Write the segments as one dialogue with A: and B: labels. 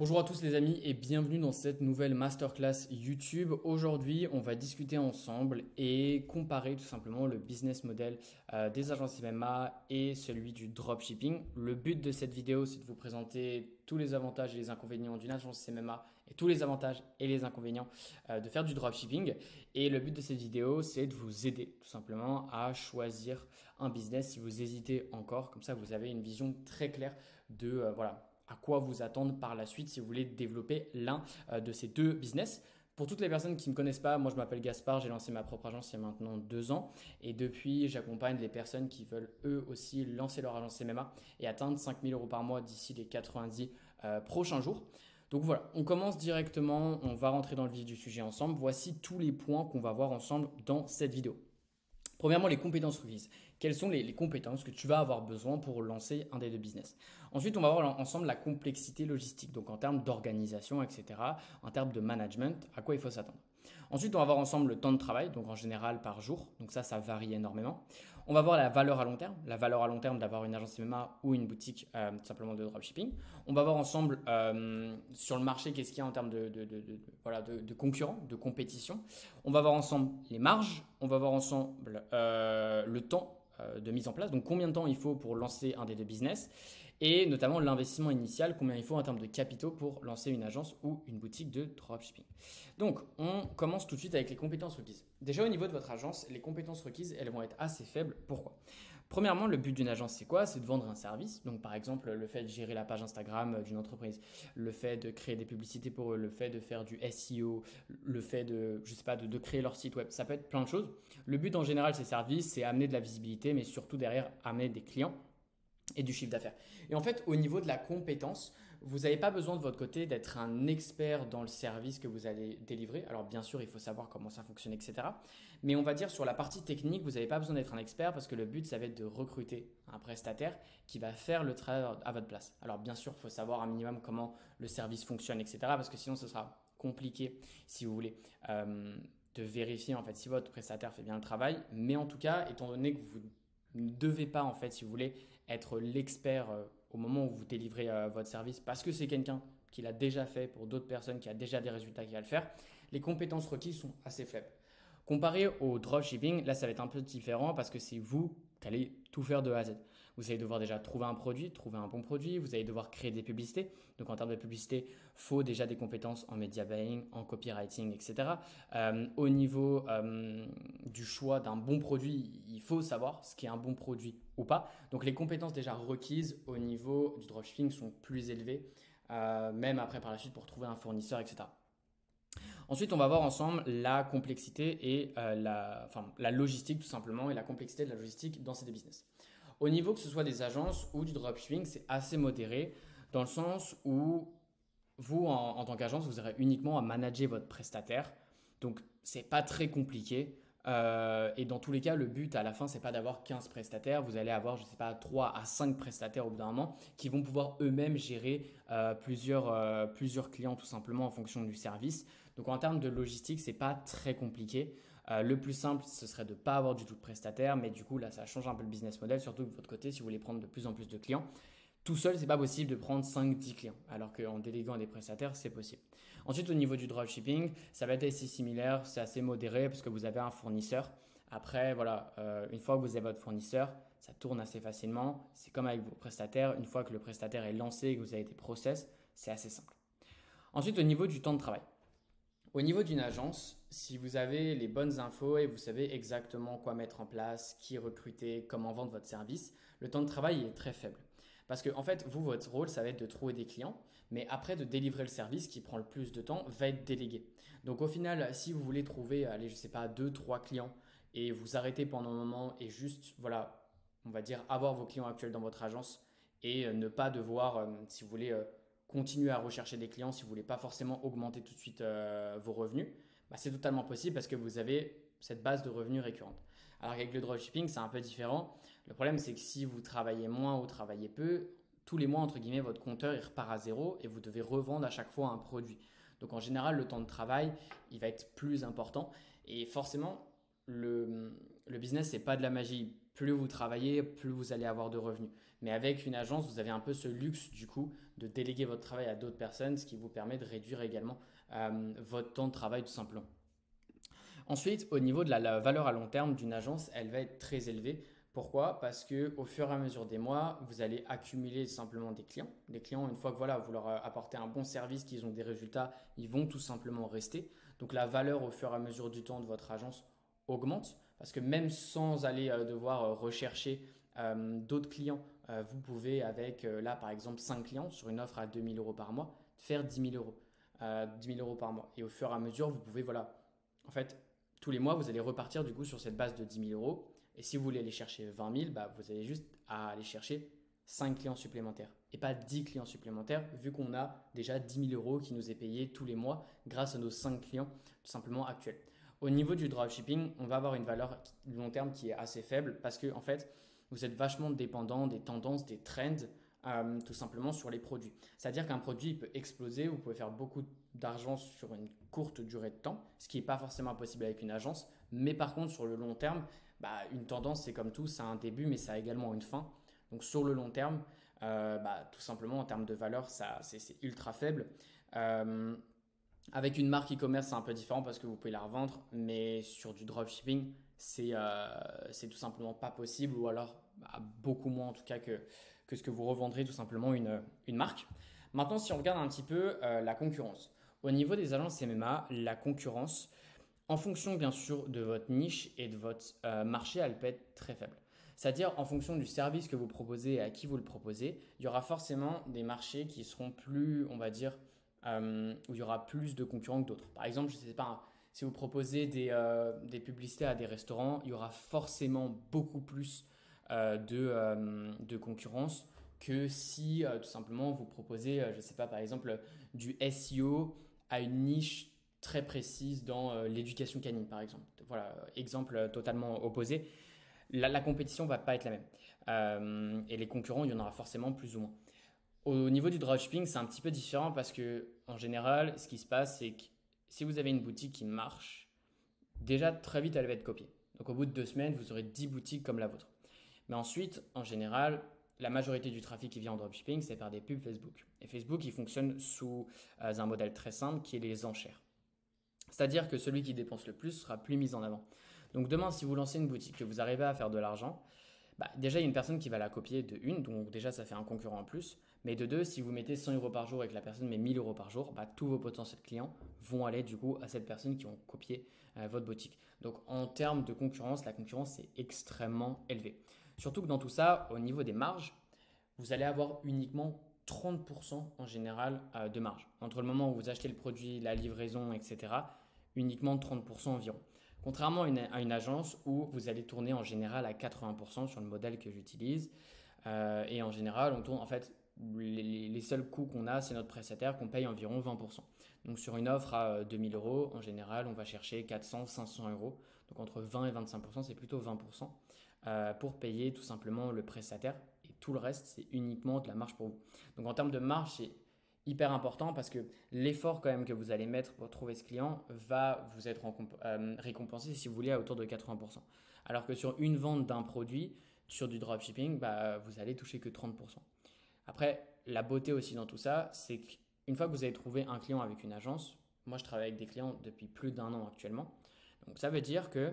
A: Bonjour à tous les amis et bienvenue dans cette nouvelle masterclass YouTube. Aujourd'hui, on va discuter ensemble et comparer tout simplement le business model des agences MMA et celui du dropshipping. Le but de cette vidéo, c'est de vous présenter tous les avantages et les inconvénients d'une agence MMA et tous les avantages et les inconvénients de faire du dropshipping. Et le but de cette vidéo, c'est de vous aider tout simplement à choisir un business si vous hésitez encore. Comme ça, vous avez une vision très claire de à quoi vous attendre par la suite si vous voulez développer l'un de ces deux business. Pour toutes les personnes qui ne me connaissent pas, moi je m'appelle Gaspard, j'ai lancé ma propre agence il y a maintenant 2 ans et depuis j'accompagne les personnes qui veulent eux aussi lancer leur agence MMA et atteindre 5 000 € par mois d'ici les 90 prochains jours. Donc voilà, on commence directement, on va rentrer dans le vif du sujet ensemble. Voici tous les points qu'on va voir ensemble dans cette vidéo. Premièrement, les compétences requises. Quelles sont les compétences que tu vas avoir besoin pour lancer un des deux business? Ensuite, on va voir ensemble la complexité logistique, donc en termes d'organisation, etc., en termes de management, à quoi il faut s'attendre. Ensuite, on va voir ensemble le temps de travail, donc en général par jour, donc ça varie énormément. On va voir la valeur à long terme d'avoir une agence MMA ou une boutique tout simplement de dropshipping. On va voir ensemble sur le marché qu'est-ce qu'il y a en termes de concurrents, de compétition. On va voir ensemble les marges, on va voir ensemble le temps de mise en place, donc combien de temps il faut pour lancer un des deux business et notamment l'investissement initial, combien il faut en termes de capitaux pour lancer une agence ou une boutique de dropshipping. Donc on commence tout de suite avec les compétences requises. Déjà au niveau de votre agence, les compétences requises, elles vont être assez faibles. Pourquoi? Premièrement, le but d'une agence, c'est quoi? C'est de vendre un service. Donc par exemple, le fait de gérer la page Instagram d'une entreprise, le fait de créer des publicités pour eux, le fait de faire du SEO, le fait de, je sais pas, de créer leur site web, ça peut être plein de choses. Le but en général, ces services, c'est amener de la visibilité, mais surtout derrière, amener des clients et du chiffre d'affaires. Et en fait, au niveau de la compétence, vous n'avez pas besoin de votre côté d'être un expert dans le service que vous allez délivrer. Alors bien sûr, il faut savoir comment ça fonctionne, etc. Mais on va dire sur la partie technique, vous n'avez pas besoin d'être un expert parce que le but, ça va être de recruter un prestataire qui va faire le travail à votre place. Alors bien sûr, il faut savoir un minimum comment le service fonctionne, etc. Parce que sinon, ce sera compliqué, si vous voulez, de vérifier en fait si votre prestataire fait bien le travail. Mais en tout cas, étant donné que vous ne devez pas, en fait, si vous voulez, être l'expert au moment où vous délivrez votre service parce que c'est quelqu'un qui l'a déjà fait pour d'autres personnes, qui a déjà des résultats qui va le faire, les compétences requises sont assez faibles. Comparé au dropshipping, là ça va être un peu différent parce que c'est vous qui allez tout faire de A à Z. Vous allez devoir déjà trouver un produit, trouver un bon produit, vous allez devoir créer des publicités. Donc en termes de publicité, il faut déjà des compétences en media buying, en copywriting, etc. Au niveau du choix d'un bon produit, il faut savoir ce qui est un bon produit ou pas. Donc les compétences déjà requises au niveau du dropshipping sont plus élevées, même après par la suite pour trouver un fournisseur, etc. Ensuite, on va voir ensemble la complexité et la logistique tout simplement et la complexité de la logistique dans ces deux business. Au niveau que ce soit des agences ou du dropshipping, c'est assez modéré dans le sens où vous, en tant qu'agence, vous aurez uniquement à manager votre prestataire. Donc, c'est pas très compliqué. Et dans tous les cas, le but à la fin, c'est pas d'avoir 15 prestataires. Vous allez avoir, je sais pas, 3 à 5 prestataires au bout d'un moment qui vont pouvoir eux-mêmes gérer plusieurs clients tout simplement en fonction du service. Donc, en termes de logistique, c'est pas très compliqué. Le plus simple, ce serait de ne pas avoir du tout de prestataire, mais du coup, là, ça change un peu le business model, surtout de votre côté, si vous voulez prendre de plus en plus de clients. Tout seul, c'est pas possible de prendre 5-10 clients, alors qu'en déléguant à des prestataires, c'est possible. Ensuite, au niveau du dropshipping, ça va être assez similaire, c'est assez modéré parce que vous avez un fournisseur. Après, voilà, une fois que vous avez votre fournisseur, ça tourne assez facilement. C'est comme avec vos prestataires, une fois que le prestataire est lancé et que vous avez des process, c'est assez simple. Ensuite, au niveau du temps de travail. Au niveau d'une agence, si vous avez les bonnes infos et vous savez exactement quoi mettre en place, qui recruter, comment vendre votre service, le temps de travail est très faible. Parce que en fait, vous, votre rôle, ça va être de trouver des clients, mais après de délivrer le service qui prend le plus de temps va être délégué. Donc au final, si vous voulez trouver, allez, je sais pas, 2, 3 clients et vous arrêtez pendant un moment et juste, voilà, on va dire avoir vos clients actuels dans votre agence et ne pas devoir, si vous voulez, continuer à rechercher des clients si vous voulez pas forcément augmenter tout de suite vos revenus, bah, c'est totalement possible parce que vous avez cette base de revenus récurrente. Alors qu'avec le dropshipping, c'est un peu différent. Le problème, c'est que si vous travaillez moins ou travaillez peu, tous les mois, entre guillemets, votre compteur il repart à zéro et vous devez revendre à chaque fois un produit. Donc en général, le temps de travail, il va être plus important. Et forcément, le business, c'est pas de la magie. Plus vous travaillez, plus vous allez avoir de revenus. Mais avec une agence, vous avez un peu ce luxe du coup de déléguer votre travail à d'autres personnes, ce qui vous permet de réduire également votre temps de travail tout simplement. Ensuite, au niveau de la valeur à long terme d'une agence, elle va être très élevée. Pourquoi? Parce que au fur et à mesure des mois, vous allez accumuler simplement des clients. Les clients, une fois que voilà, vous leur apportez un bon service, qu'ils ont des résultats, ils vont tout simplement rester. Donc la valeur au fur et à mesure du temps de votre agence augmente. Parce que même sans aller devoir rechercher d'autres clients, vous pouvez avec là par exemple 5 clients sur une offre à 2 000 € par mois, faire 10 000 €. 10 000 € par mois. Et au fur et à mesure, vous pouvez, voilà, en fait, tous les mois, vous allez repartir du coup sur cette base de 10 000 €. Et si vous voulez aller chercher 20 000, bah, vous avez juste à aller chercher 5 clients supplémentaires et pas 10 clients supplémentaires, vu qu'on a déjà 10 000 € qui nous est payé tous les mois grâce à nos 5 clients tout simplement actuels. Au niveau du dropshipping, on va avoir une valeur long terme qui est assez faible parce que en fait, vous êtes vachement dépendant des tendances, des trends, tout simplement sur les produits. C'est-à-dire qu'un produit il peut exploser, vous pouvez faire beaucoup d'argent sur une courte durée de temps, ce qui n'est pas forcément possible avec une agence, mais par contre sur le long terme, bah, une tendance c'est comme tout, ça a un début mais ça a également une fin. Donc sur le long terme, bah, tout simplement en termes de valeur, c'est ultra faible. Euh, Avec une marque e-commerce, c'est un peu différent parce que vous pouvez la revendre, mais sur du dropshipping, c'est tout simplement pas possible, ou alors bah, beaucoup moins en tout cas que ce que vous revendrez tout simplement une marque. Maintenant, si on regarde un petit peu la concurrence. Au niveau des agences MMA, la concurrence, en fonction bien sûr de votre niche et de votre marché, elle peut être très faible. C'est-à-dire en fonction du service que vous proposez et à qui vous le proposez, il y aura forcément des marchés qui seront plus, on va dire, où il y aura plus de concurrents que d'autres. Par exemple, je ne sais pas, si vous proposez des publicités à des restaurants, il y aura forcément beaucoup plus de concurrence que si tout simplement vous proposez, je ne sais pas, par exemple, du SEO à une niche très précise dans l'éducation canine, par exemple. Voilà, exemple totalement opposé. La compétition ne va pas être la même. Et les concurrents, il y en aura forcément plus ou moins. Au niveau du dropshipping, c'est un petit peu différent parce que, en général, ce qui se passe, c'est que si vous avez une boutique qui marche, déjà très vite, elle va être copiée. Donc, au bout de 2 semaines, vous aurez 10 boutiques comme la vôtre. Mais ensuite, en général, la majorité du trafic qui vient en dropshipping, c'est par des pubs Facebook. Et Facebook, il fonctionne sous un modèle très simple qui est les enchères. C'est-à-dire que celui qui dépense le plus sera plus mis en avant. Donc, demain, si vous lancez une boutique, que vous arrivez à faire de l'argent, bah, déjà, il y a une personne qui va la copier de une, donc déjà, ça fait un concurrent en plus. Mais de deux, si vous mettez 100 € par jour et que la personne met 1 000 € par jour, bah, tous vos potentiels clients vont aller du coup à cette personne qui ont copié votre boutique. Donc en termes de concurrence, la concurrence est extrêmement élevée. Surtout que dans tout ça, au niveau des marges, vous allez avoir uniquement 30% en général de marge. Entre le moment où vous achetez le produit, la livraison, etc., uniquement 30% environ. Contrairement à une agence où vous allez tourner en général à 80% sur le modèle que j'utilise. Et en général, on tourne en fait les seuls coûts qu'on a, c'est notre prestataire qu'on paye environ 20%. Donc sur une offre à 2 000 €, en général, on va chercher 400, 500 €. Donc entre 20 et 25%, c'est plutôt 20% pour payer tout simplement le prestataire. Et tout le reste, c'est uniquement de la marge pour vous. Donc en termes de marge, c'est hyper important parce que l'effort quand même que vous allez mettre pour trouver ce client va vous être récompensé si vous voulez à autour de 80%. Alors que sur une vente d'un produit, sur du dropshipping, bah, vous allez toucher que 30%. Après, la beauté aussi dans tout ça, c'est qu'une fois que vous avez trouvé un client avec une agence, moi je travaille avec des clients depuis plus d'1 an actuellement. Donc ça veut dire que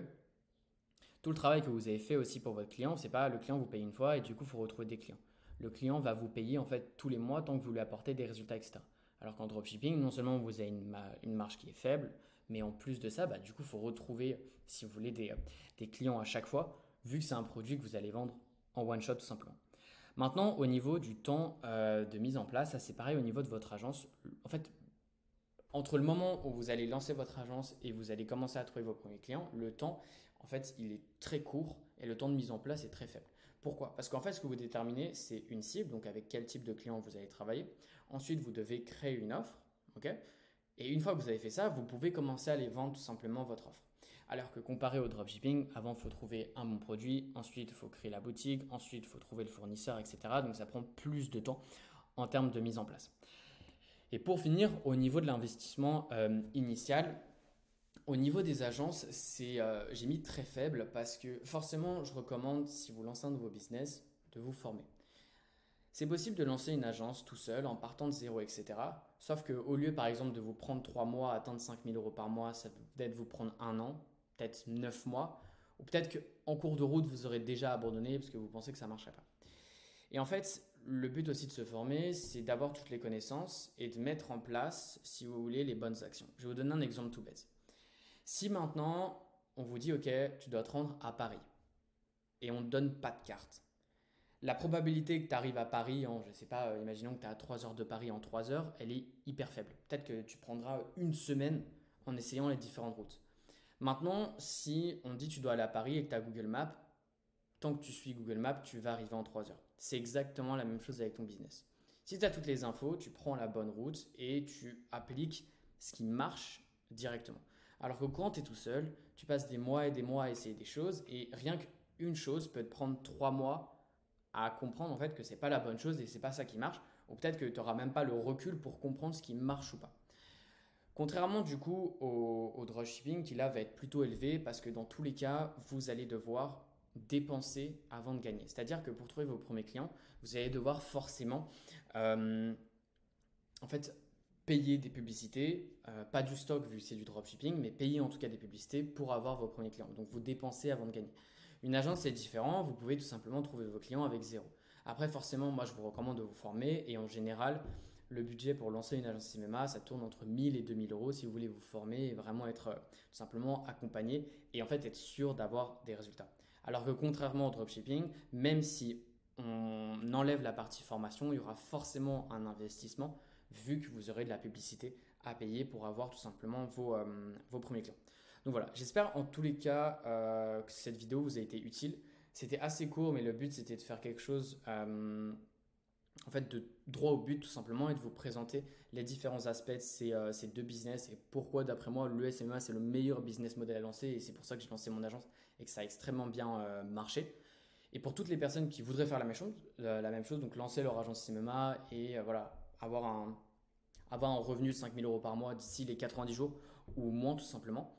A: tout le travail que vous avez fait aussi pour votre client, c'est pas le client vous paye une fois et du coup il faut retrouver des clients. Le client va vous payer en fait tous les mois tant que vous lui apportez des résultats, etc. Alors qu'en dropshipping, non seulement vous avez une marge qui est faible, mais en plus de ça, bah, du coup il faut retrouver, si vous voulez, des clients à chaque fois, vu que c'est un produit que vous allez vendre en one shot tout simplement. Maintenant, au niveau du temps de mise en place, ça c'est pareil au niveau de votre agence. En fait, entre le moment où vous allez lancer votre agence et vous allez commencer à trouver vos premiers clients, le temps, en fait, il est très court et le temps de mise en place est très faible. Pourquoi? Parce qu'en fait, ce que vous déterminez, c'est une cible, donc avec quel type de client vous allez travailler. Ensuite, vous devez créer une offre, ok? Et une fois que vous avez fait ça, vous pouvez commencer à aller vendre tout simplement votre offre. Alors que comparé au dropshipping, avant, il faut trouver un bon produit, ensuite, il faut créer la boutique, ensuite, il faut trouver le fournisseur, etc. Donc, ça prend plus de temps en termes de mise en place. Et pour finir, au niveau de l'investissement initial, au niveau des agences, j'ai mis très faible parce que forcément, je recommande, si vous lancez un nouveau business, de vous former. C'est possible de lancer une agence tout seul en partant de zéro, etc. Sauf qu'au lieu, par exemple, de vous prendre 3 mois à atteindre 5 000 € par mois, ça peut peut-être vous prendre un an, peut-être 9 mois, ou peut-être qu'en cours de route, vous aurez déjà abandonné parce que vous pensez que ça ne marcherait pas. Et en fait, le but aussi de se former, c'est d'avoir toutes les connaissances et de mettre en place, si vous voulez, les bonnes actions. Je vais vous donner un exemple tout bête. Si maintenant, on vous dit, OK, tu dois te rendre à Paris et on ne te donne pas de carte, la probabilité que tu arrives à Paris en, je ne sais pas, imaginons que tu es à 3 heures de Paris en 3 heures, elle est hyper faible. Peut-être que tu prendras une semaine en essayant les différentes routes. Maintenant, si on dit tu dois aller à Paris et que tu as Google Maps, tant que tu suis Google Maps, tu vas arriver en 3 heures. C'est exactement la même chose avec ton business. Si tu as toutes les infos, tu prends la bonne route et tu appliques ce qui marche directement. Alors que quand tu es tout seul, tu passes des mois et des mois à essayer des choses et rien qu'une chose peut te prendre 3 mois à comprendre en fait que c'est pas la bonne chose et c'est pas ça qui marche, ou peut-être que tu n'auras même pas le recul pour comprendre ce qui marche ou pas. Contrairement du coup au dropshipping qui là va être plutôt élevé parce que dans tous les cas, vous allez devoir dépenser avant de gagner. C'est-à-dire que pour trouver vos premiers clients, vous allez devoir forcément euh, en fait payer des publicités, pas du stock vu que c'est du dropshipping, mais payer en tout cas des publicités pour avoir vos premiers clients. Donc vous dépensez avant de gagner. Une agence c'est différent, vous pouvez tout simplement trouver vos clients avec zéro. Après forcément moi je vous recommande de vous former et en général le budget pour lancer une agence CMMA, ça tourne entre 1000 et 2000 € si vous voulez vous former et vraiment être tout simplement accompagné et en fait être sûr d'avoir des résultats. Alors que contrairement au dropshipping, même si on enlève la partie formation, il y aura forcément un investissement vu que vous aurez de la publicité à payer pour avoir tout simplement vos premiers clients. Donc voilà, j'espère en tous les cas que cette vidéo vous a été utile. C'était assez court, mais le but c'était de faire quelque chose en fait de droit au but tout simplement et de vous présenter les différents aspects de ces deux business et pourquoi d'après moi le SMA c'est le meilleur business model à lancer et c'est pour ça que j'ai lancé mon agence et que ça a extrêmement bien marché. Et pour toutes les personnes qui voudraient faire la même chose donc lancer leur agence CMA et voilà, avoir un revenu de 5 000 € par mois d'ici les 90 jours ou moins tout simplement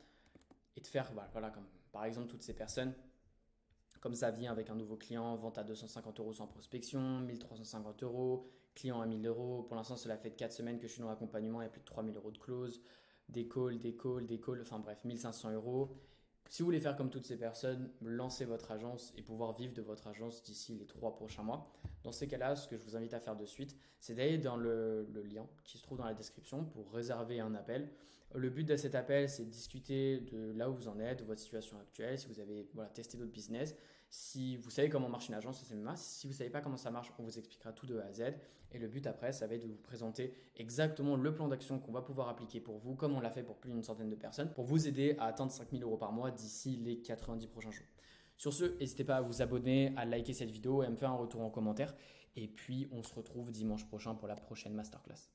A: et de faire voilà, comme par exemple toutes ces personnes comme ça vient avec un nouveau client, vente à 250 € sans prospection, 1350 €, client à 1000 €. Pour l'instant, cela fait 4 semaines que je suis dans l'accompagnement, il y a plus de 3000 € de clause, des calls, enfin bref, 1500 €. Si vous voulez faire comme toutes ces personnes, lancer votre agence et pouvoir vivre de votre agence d'ici les 3 prochains mois, dans ces cas-là, ce que je vous invite à faire de suite, c'est d'aller dans le lien qui se trouve dans la description pour réserver un appel. Le but de cet appel, c'est de discuter de là où vous en êtes, de votre situation actuelle, si vous avez testé d'autres business, si vous savez comment marche une agence SMA, si vous ne savez pas comment ça marche, on vous expliquera tout de A à Z. Et le but après, ça va être de vous présenter exactement le plan d'action qu'on va pouvoir appliquer pour vous, comme on l'a fait pour plus d'une centaine de personnes, pour vous aider à atteindre 5000 € par mois d'ici les 90 prochains jours. Sur ce, n'hésitez pas à vous abonner, à liker cette vidéo et à me faire un retour en commentaire. Et puis, on se retrouve dimanche prochain pour la prochaine masterclass.